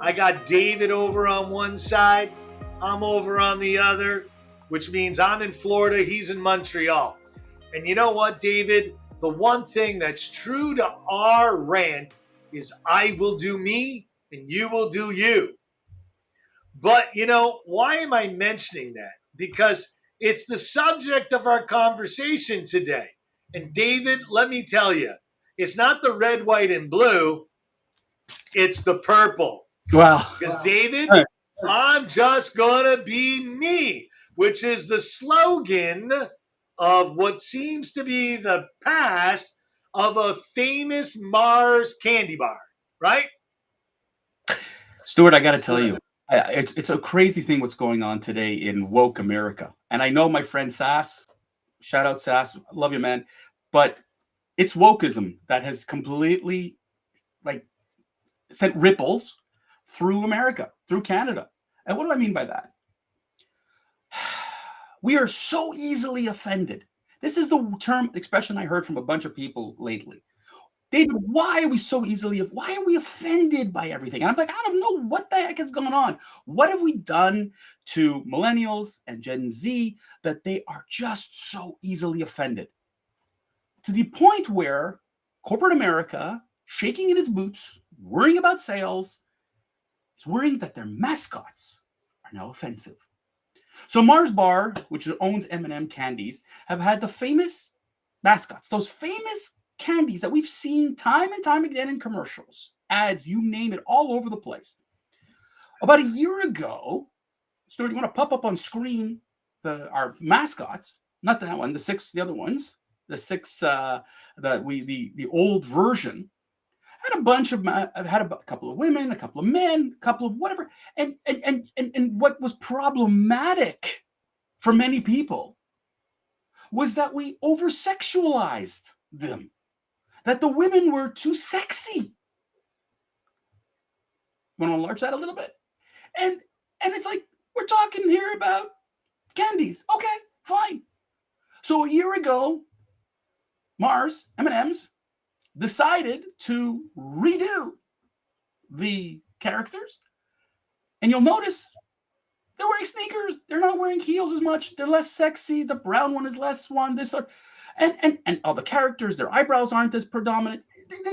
I got David over on one side, I'm over on the other, which means I'm in Florida, he's in Montreal. And you know what, David? The one thing that's true to our rant is I will do me and you will do you. But, why am I mentioning that? Because it's the subject of our conversation today. And David, let me tell you, it's not the red, white, and blue, it's the purple. Wow. Because, David, I'm just going to be me, which is the slogan of what seems to be the past of a famous Mars candy bar, right? Stuart, I got to tell you, it's a crazy thing what's going on today in woke America. And I know my friend Sass, shout out Sass, love you, man. But it's wokeism that has completely sent ripples through America, through Canada. And what do I mean by that? We are so easily offended. This is the expression I heard from a bunch of people lately. David, why are we offended by everything? And I'm like, I don't know what the heck is going on. What have we done to millennials and Gen Z that they are just so easily offended? To the point where corporate America, shaking in its boots, worrying about sales, is worrying that their mascots are now offensive. So Mars Bar, which owns M&M candies, have had the famous mascots, those famous candies that we've seen time and time again in commercials, ads, you name it, all over the place. About a year ago, Stuart, you want to pop up on screen our mascots, not that one, the other ones, the old version, had a couple of women, a couple of men, a couple of whatever, and what was problematic for many people was that we over-sexualized them, that the women were too sexy. Want to enlarge that a little bit? And it's like, we're talking here about candies. Okay, fine. So a year ago, Mars, M&M's, decided to redo the characters. And you'll notice they're wearing sneakers. They're not wearing heels as much. They're less sexy. The brown one is less one. And all the characters, their eyebrows aren't as predominant.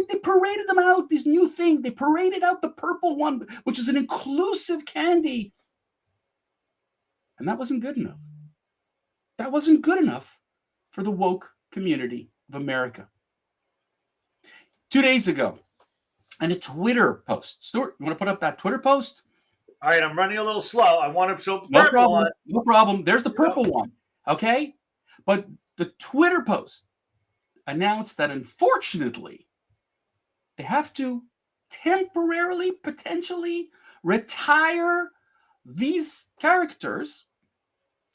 They paraded them out, this new thing. They paraded out the purple one, which is an inclusive candy. And that wasn't good enough. That wasn't good enough for the woke community of America. 2 days ago, and a Twitter post. Stuart, you want to put up that Twitter post? All right, I'm running a little slow. I want to show the purple one. No problem. There's the purple one, okay? But the Twitter post announced that, unfortunately, they have to temporarily, potentially retire these characters,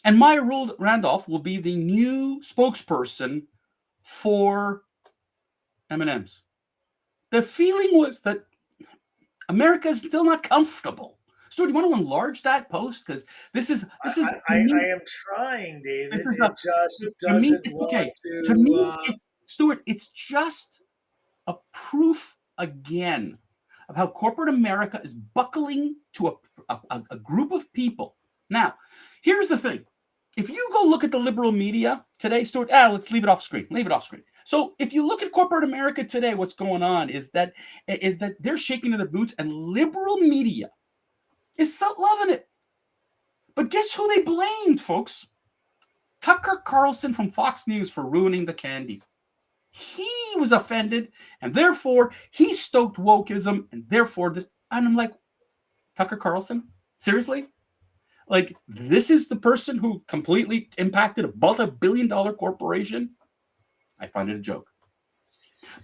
and Maya Randolph will be the new spokesperson for M&M's. The feeling was that America is still not comfortable. Stuart, do you want to enlarge that post? Because this is. I am trying, David. It just doesn't want okay. to. To me, Stuart, it's just a proof again of how corporate America is buckling to a group of people. Now, here's the thing. If you go look at the liberal media today, Stuart, let's leave it off screen. Leave it off screen. So if you look at corporate America today, what's going on is that they're shaking in their boots, and liberal media is so loving it. But guess who they blamed, folks? Tucker Carlson from Fox News for ruining the candies. He was offended, and therefore he stoked wokeism, and therefore this. And I'm like, Tucker Carlson? Seriously? Like, this is the person who completely impacted a multi-billion-dollar corporation? I find it a joke.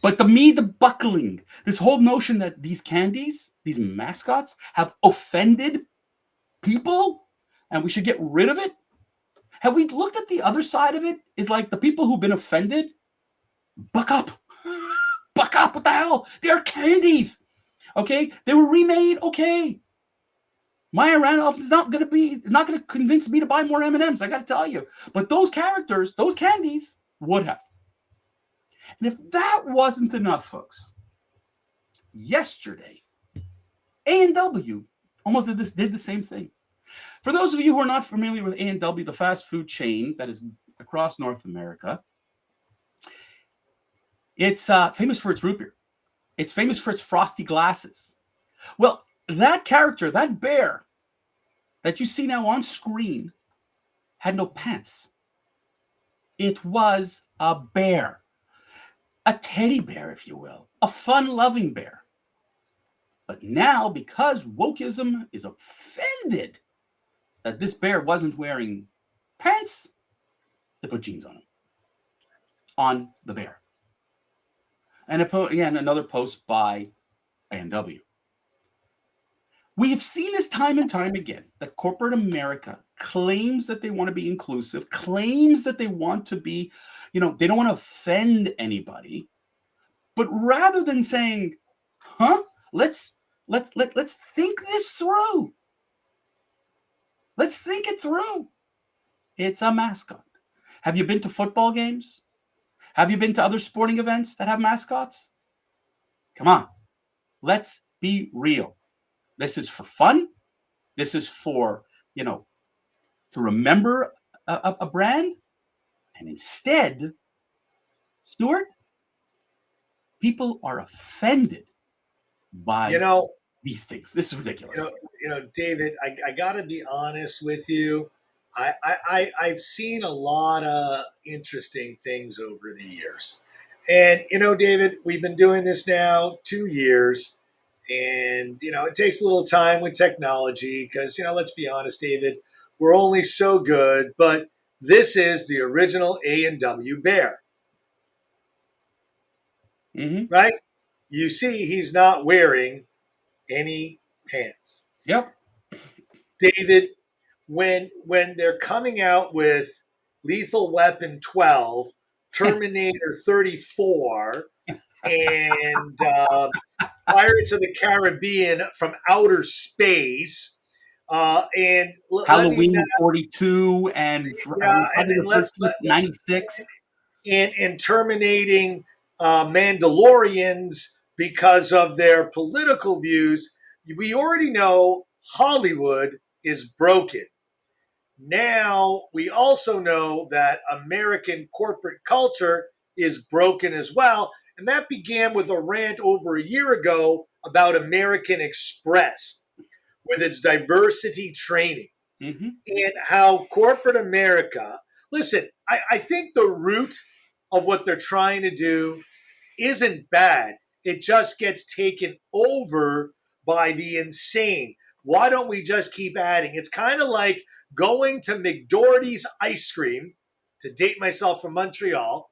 But the buckling, this whole notion that these candies, these mascots, have offended people and we should get rid of it. Have we looked at the other side of it? Is like the people who've been offended, buck up. Buck up, what the hell? They're candies. Okay? They were remade, okay. Maya Randolph is not going to convince me to buy more M&Ms, I got to tell you. But those characters, those candies, would have. And if that wasn't enough, folks, yesterday, A&W almost did the same thing. For those of you who are not familiar with A&W, the fast food chain that is across North America, it's famous for its root beer. It's famous for its frosty glasses. Well, that character, that bear that you see now on screen, had no pants. It was a bear, a teddy bear, if you will, a fun-loving bear. But now, because wokeism is offended that this bear wasn't wearing pants, they put jeans on him, on the bear. And again, another post by A&W. We have seen this time and time again, that corporate America claims that they want to be inclusive, claims that they want to be, they don't want to offend anybody. But rather than saying, let's think this through. Let's think it through. It's a mascot. Have you been to football games? Have you been to other sporting events that have mascots? Come on. Let's be real. This is for fun. This is for, to remember a brand. And instead, Stuart, people are offended by these things. This is ridiculous. David, I got to be honest with you. I've seen a lot of interesting things over the years. And, David, we've been doing this now 2 years. And, it takes a little time with technology because, let's be honest, David, we're only so good. But this is the original A&W bear. Mm-hmm. Right? You see, he's not wearing any pants. Yep. David, when they're coming out with Lethal Weapon 12, Terminator 34, and Pirates of the Caribbean from outer space, and Halloween 42 and then 96, and terminating Mandalorians because of their political views, we already know Hollywood is broken. Now we also know that American corporate culture is broken as well. And that began with a rant over a year ago about American Express with its diversity training. Mm-hmm. And how corporate America, listen, I think the root of what they're trying to do isn't bad. It just gets taken over by the insane. Why don't we just keep adding? It's kind of like going to McDoherty's ice cream, to date myself from Montreal,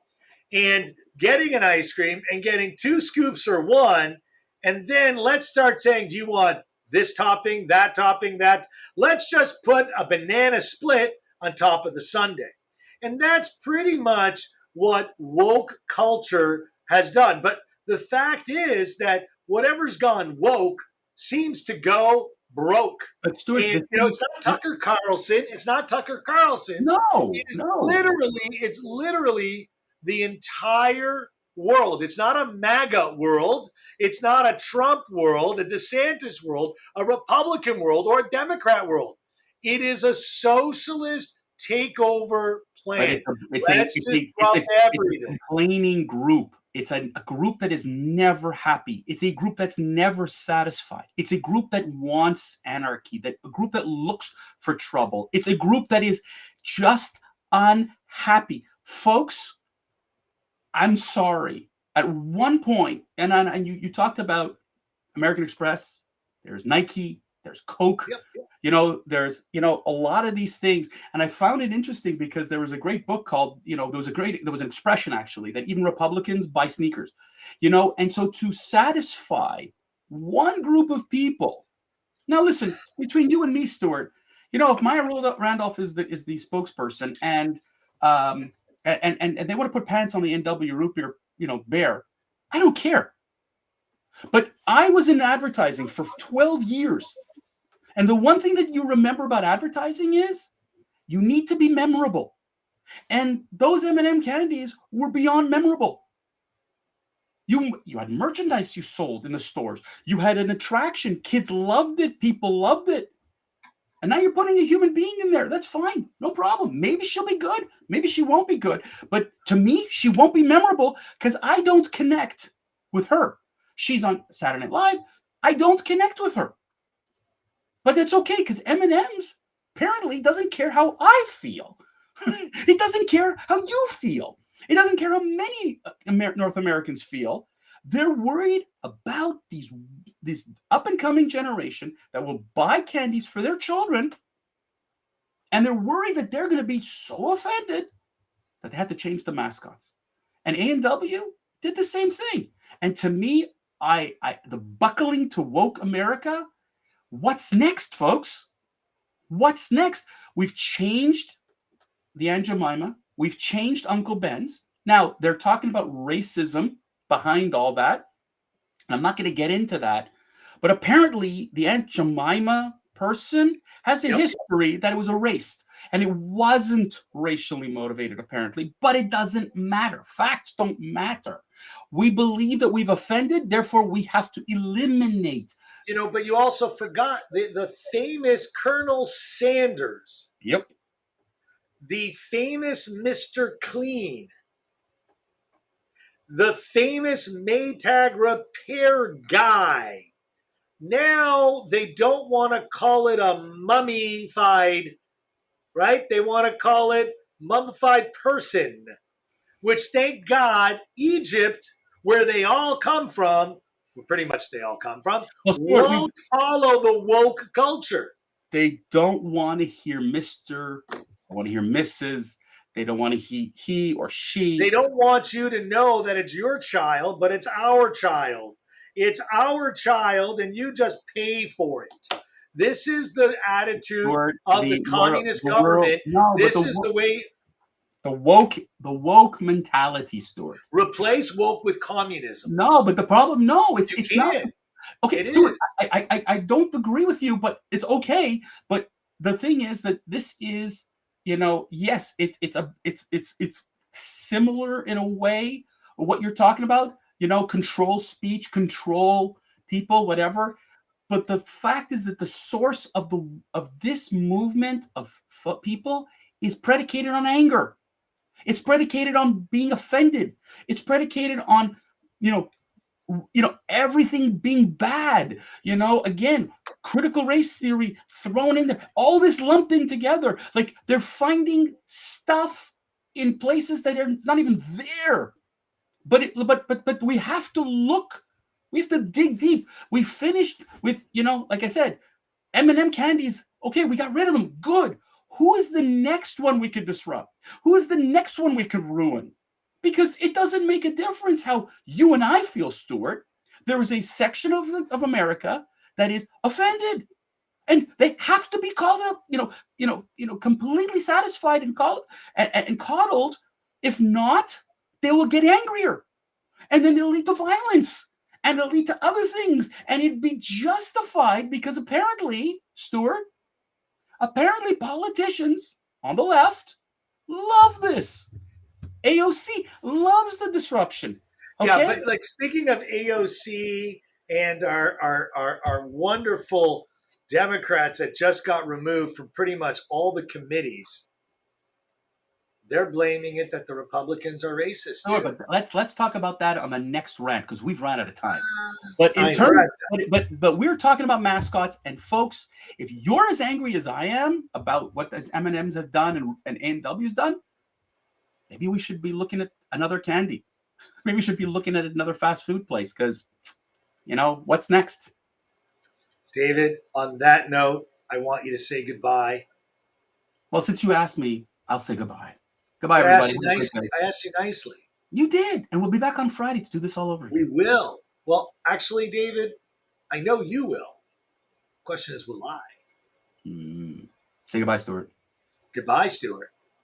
and getting an ice cream and getting 2 scoops or 1, and then let's start saying, do you want this topping, that topping, that? Let's just put a banana split on top of the sundae. And that's pretty much what woke culture has done. But the fact is that whatever's gone woke seems to go broke. But Stuart, and, it's not Tucker Carlson. It's not Tucker Carlson. No, It's literally the entire world. It's not a MAGA world. It's not a Trump world, a DeSantis world, a Republican world, or a Democrat world. It is a socialist takeover plan. It's a complaining group. It's a group that is never happy. It's a group that's never satisfied. It's a group that wants anarchy, a group that looks for trouble. It's a group that is just unhappy. Folks, I'm sorry. At one point, and you talked about American Express, there's Nike, there's Coke, there's, a lot of these things. And I found it interesting because there was a great book called, there was an expression actually that even Republicans buy sneakers, and so to satisfy one group of people. Now, listen, between you and me, Stuart, if Maya Randolph is the spokesperson and they want to put pants on the A&W root beer, bear, I don't care. But I was in advertising for 12 years. And the one thing that you remember about advertising is you need to be memorable. And those M&M candies were beyond memorable. You had merchandise you sold in the stores. You had an attraction. Kids loved it. People loved it. And now you're putting a human being in there. That's fine. No problem. Maybe she'll be good. Maybe she won't be good. But to me, she won't be memorable because I don't connect with her. She's on Saturday Night Live. I don't connect with her. But that's okay because M&M's apparently doesn't care how I feel. It doesn't care how you feel. It doesn't care how many North Americans feel. They're worried about this up-and-coming generation that will buy candies for their children, and they're worried that they're going to be so offended that they had to change the mascots. And A&W did the same thing. And to me, the buckling to woke America, what's next, folks? What's next? We've changed the Aunt Jemima. We've changed Uncle Ben's. Now, they're talking about racism behind all that. And I'm not going to get into that. But apparently, the Aunt Jemima person has a history that it was erased. And it wasn't racially motivated, apparently. But it doesn't matter. Facts don't matter. We believe that we've offended. Therefore, we have to eliminate. But you also forgot the famous Colonel Sanders. Yep. The famous Mr. Clean. The famous Maytag repair guy. Now they don't want to call it a mummified, right? They want to call it mummified person, which thank God Egypt, where they all come from, well, pretty much they all come from, won't follow the woke culture. They don't want to hear Mr. They want to hear Mrs. They don't want to he or she. They don't want you to know that it's your child, but it's our child. It's our child, and you just pay for it. This is the attitude of the communist government. This is the way. The woke mentality, Stuart. Replace woke with communism. No, but the problem, it's not. Okay, Stuart, I don't agree with you, but it's okay. But the thing is that this is, yes, it's similar in a way of what you're talking about. Control speech, control people, whatever. But the fact is that the source of this movement of people is predicated on anger. It's predicated on being offended. It's predicated on, everything being bad. Again, critical race theory thrown in there. All this lumped in together. Like they're finding stuff in places that are not even there. But we have to look. We have to dig deep. We finished with, like I said, M&M candies. Okay, we got rid of them. Good. Who is the next one we could disrupt? Who is the next one we could ruin? Because it doesn't make a difference how you and I feel, Stuart. There is a section of America that is offended, and they have to be called up, completely satisfied and coddled. If not, they will get angrier, and then it'll lead to violence, and it'll lead to other things, and it'd be justified because apparently, Stuart, politicians on the left love this. AOC loves the disruption. Okay? Yeah, but like speaking of AOC and our wonderful Democrats that just got removed from pretty much all the committees, they're blaming it that the Republicans are racist. Oh, but let's talk about that on the next rant because we've run out of time. But in terms, but we're talking about mascots, and folks, if you're as angry as I am about what those M&Ms have done and A&W's done, maybe we should be looking at another candy. Maybe we should be looking at another fast food place because, what's next? David, on that note, I want you to say goodbye. Well, since you asked me, I'll say goodbye. Goodbye, everybody. I asked you nicely. You did. And we'll be back on Friday to do this all over again. We will. Well, actually, David, I know you will. Question is, will I? Say goodbye, Stuart. Goodbye, Stuart.